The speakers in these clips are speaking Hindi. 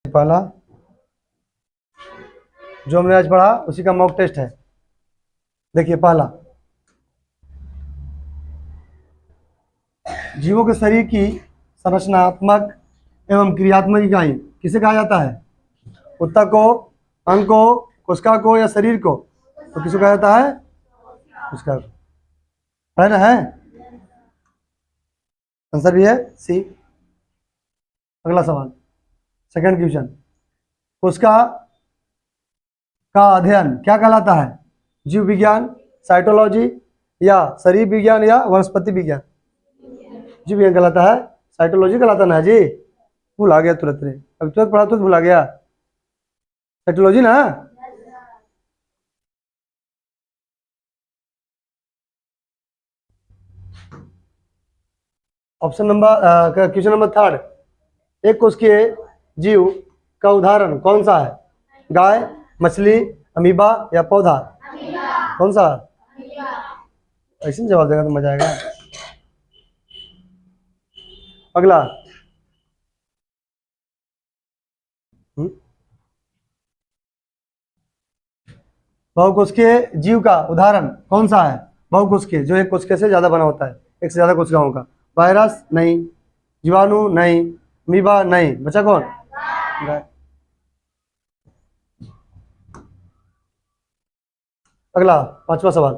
पहला जो हमने आज पढ़ा उसी का मॉक टेस्ट है। देखिए पहला, जीवों के शरीर की संरचनात्मक एवं क्रियात्मक इकाई किसे कहा जाता है? ऊतक को, अंग को, कोशिका को या शरीर को? तो किसे कहा जाता है? कोशिका को। है ना? है आंसर भी है सी। अगला सवाल, सेकंड क्वेश्चन, कोशिका का अध्ययन क्या कहलाता है? जीव विज्ञान, साइटोलॉजी या शरीर विज्ञान या वनस्पति विज्ञान? जीव विज्ञान कहलाता है। साइटोलॉजी कहलाता ना जी, भूल आ गया तुरंत रे, अभी तुरंत पढ़ा तो भूल आ गया। साइटोलॉजी ना। Option number question number third, एक कोशिकीय जीव का उदाहरण कौन सा है? गाय, मछली, अमीबा या पौधा? कौन सा? ऐसे ही जवाब देगा तो मजा आएगा। अगला, बहुकोशिकीय जीव का उदाहरण कौन सा है? बहुकोशिकीय जो एक कोशिका से ज्यादा बना होता है, एक से ज्यादा कोशिकाओं का। वायरस नहीं, जीवाणु नहीं, अमीबा नहीं, बचा कौन? गाय। अगला पांचवा सवाल,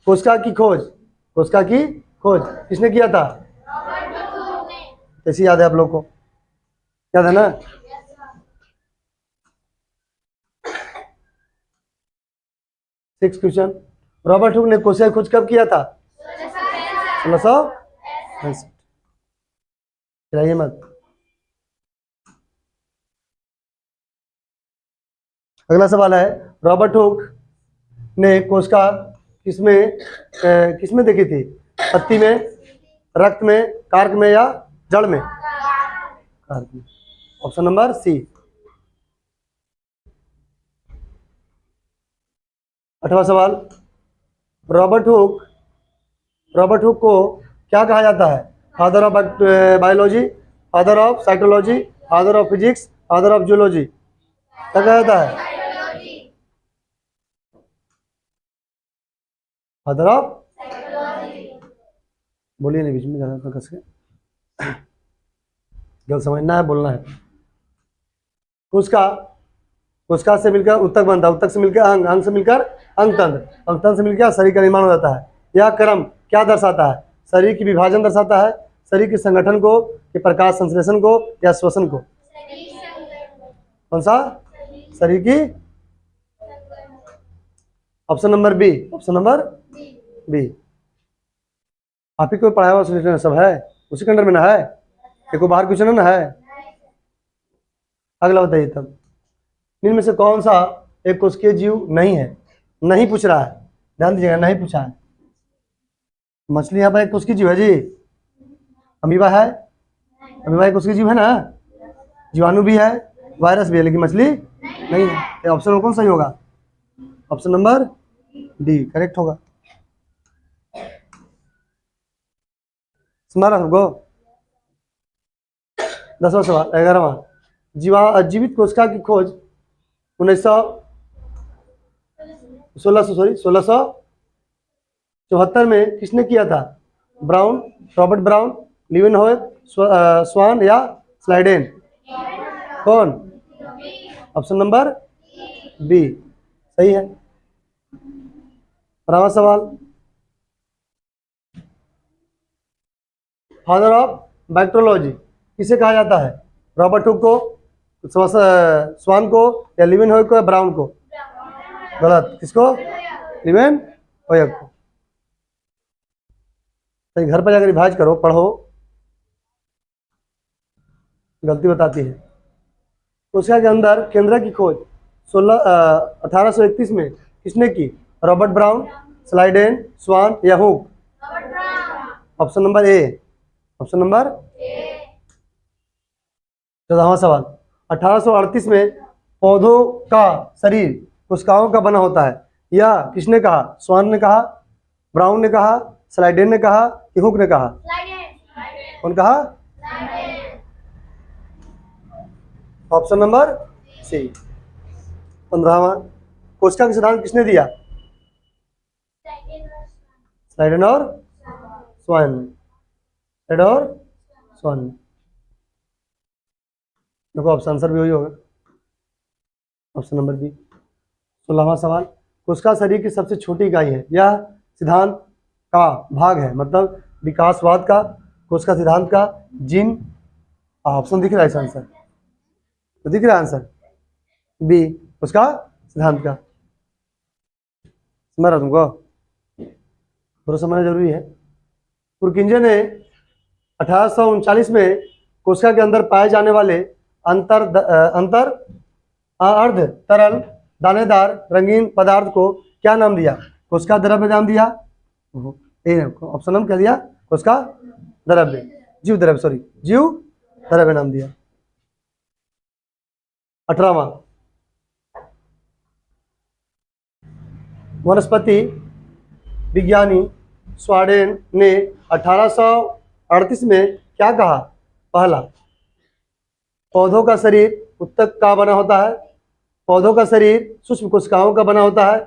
कोशिका की खोज, कोशिका की खोज किसने किया था? कैसी याद है आप लोग को? याद है ना? सिक्स क्वेश्चन, रॉबर्ट हुक ने कोशिका की खोज कब किया था? 1665। चलाइए मत। अगला सवाल है, रॉबर्ट हुक ने कोशिका किसमें देखी थी? पत्ती में, रक्त में, कार्क में या जड़ में? कार्क में। Option number C. आठवां सवाल, रॉबर्ट हुक को क्या कहा जाता है? Father of biology, father of psychology, father of physics, father of zoology? क्या कहा जाता है? फादर ऑफ, बोलिए नहीं बीच में ज्यादा कस के, गलत समझना है, बोलना है। कोशिका से मिलकर उत्तक बनता है, उत्तक से मिलकर अंग, अंग से मिलकर अंगतंत्र, अंगतंत्र से मिलकर शरीर का निर्माण हो जाता है। यह क्रम क्या दर्शाता है? शरीर की विभाजन दर्शाता है, शरीर के संगठन को, कि प्रकाश संश्लेषण को या श्वसन को? कौन सा? शरीर की। Option number B, option number B. आप ही को पढ़ाया हुआ सोल्यूशन सब है, उसी के अंदर में ना है, देखो बाहर क्वेश्चन है ना है। अगला बताइए तब, इनमें से कौन सा एक कोशिकीय जीव नहीं है? नहीं पूछ रहा है, ध्यान दीजिएगा, नहीं पूछा है। मछली यहाँ पर एक कोशिकीय जीव है जी, अमीबा है, अमीबा एक कोशिकीय जीव है ना, जीवाणु भी है, वायरस भी है, लेकिन मछली नहीं है। ऑप्शन कौन सही होगा? ऑप्शन नंबर डी करेक्ट होगा। सुना रहा सबको? 10वां सवाल, 11वां, जीवित कोशिका की खोज 1674 में किसने किया था? ब्राउन, रॉबर्ट ब्राउन, लीवेनहोयर, स्वान या स्लाइडेन? कौन? ऑप्शन नंबर बी सही है। 12वां सवाल, फादर ऑफ बैक्टीरियोलॉजी किसे कहा जाता है? रॉबर्ट हुक को, स्वान को या लीवेनहोयर को या ब्राउन को? गलत, किसको? लीवेनहोयर को। तो घर पर जाकर रिवाइज करो, पढ़ो, गलती बताती है। कोशिका के अंदर केंद्र की खोज 1831 में किसने की? रॉबर्ट ब्राउन, स्लाइडेन, स्वान या Hooke? Option number A, option number 14वां सवाल, 1838 में पौधों का शरीर कोशिकाओं का बना होता है, यह किसने कहा? स्वान ने कहा, ब्राउन ने कहा, स्लाइडेन ने कहा कि हुक ने कहा? कौन कहा? ऑप्शन नंबर सी। 15वां, कोशिका का सिद्धांत किसने दिया? स्लाइडन और स्वान। स्लाइडन और स्वान। देखो ऑप्शन आंसर भी वही होगा, ऑप्शन नंबर बी। 16वां सवाल, कोशिका शरीर की सबसे छोटी इकाई है, यह सिद्धांत का भाग है, मतलब विकासवाद का, कोशिका सिद्धांत का, जीन। ऑप्शन दिख रहा है इस आंसर तो दिख रहा है आंसर बी, उसका सिद्धांत का। समझ रहा तुमको? थोड़ा समझना जरूरी है। पुरकिंजे ने 1839 में कोशिका के अंदर पाए जाने वाले अंतर अर्ध तरल दानेदार रंगीन पदार्थ को क्या नाम दिया? कोशिका द्रव्य नाम दिया। ऑप्शन नंबर क्या दिया? कोशिका द्रव्य, जीव द्रव्य, सॉरी जीव द्रव्य नाम दिया। 18वां, वनस्पति विज्ञानी स्वाडेन ने 1838 में क्या कहा? पहला, पौधों का शरीर उत्तक का बना होता है, पौधों का शरीर सूक्ष्म कोशिकाओं का बना होता है,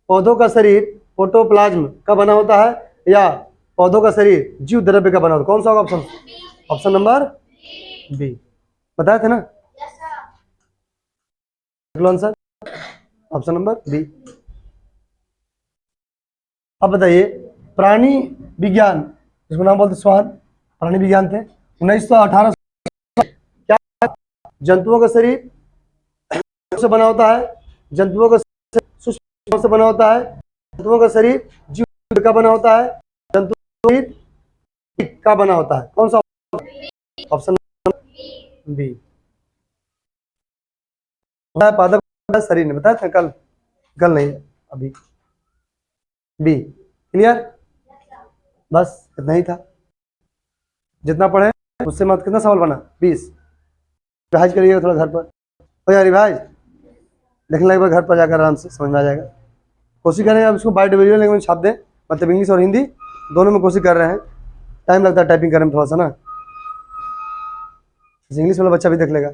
पौधों का शरीर प्रोटोप्लाज्म का बना होता है, या पौधों का शरीर जीव द्रव्य का बना होता है। कौन सा होगा ऑप्शन? Option number B. बताए थे ना आंसर, ऑप्शन नंबर बी। अब बताइए, प्राणी विज्ञान, जिसको नाम बोलते स्वान, प्राणी विज्ञान थे 1918। क्या जंतुओं का शरीर से बना होता है? जंतुओं का शरीर सूक्ष्म से बना होता है, जंतुओं का शरीर जीव का बना होता है, जंतुओं का शरीर का बना होता है। कौन सा? Option B. पादप शरीर ने बताया था कल नहीं अभी। बी। क्लियर? बस इतना ही था, जितना पढ़े उससे मत। कितना सवाल बना? 20। रिवाइज करिएगा थोड़ा घर पर, हो यार रिवाइज, लिखने के बाद घर पर जाकर आराम से समझ में आ जाएगा। कोशिश करें अब इसको बायोडिविजुअल लैंग्वेज छाप दें, मतलब इंग्लिश और हिंदी दोनों में कोशिश कर रहे हैं। टाइम लगता है टाइपिंग करने में थोड़ा सा ना, इंग्लिश वाला बच्चा भी देख लेगा।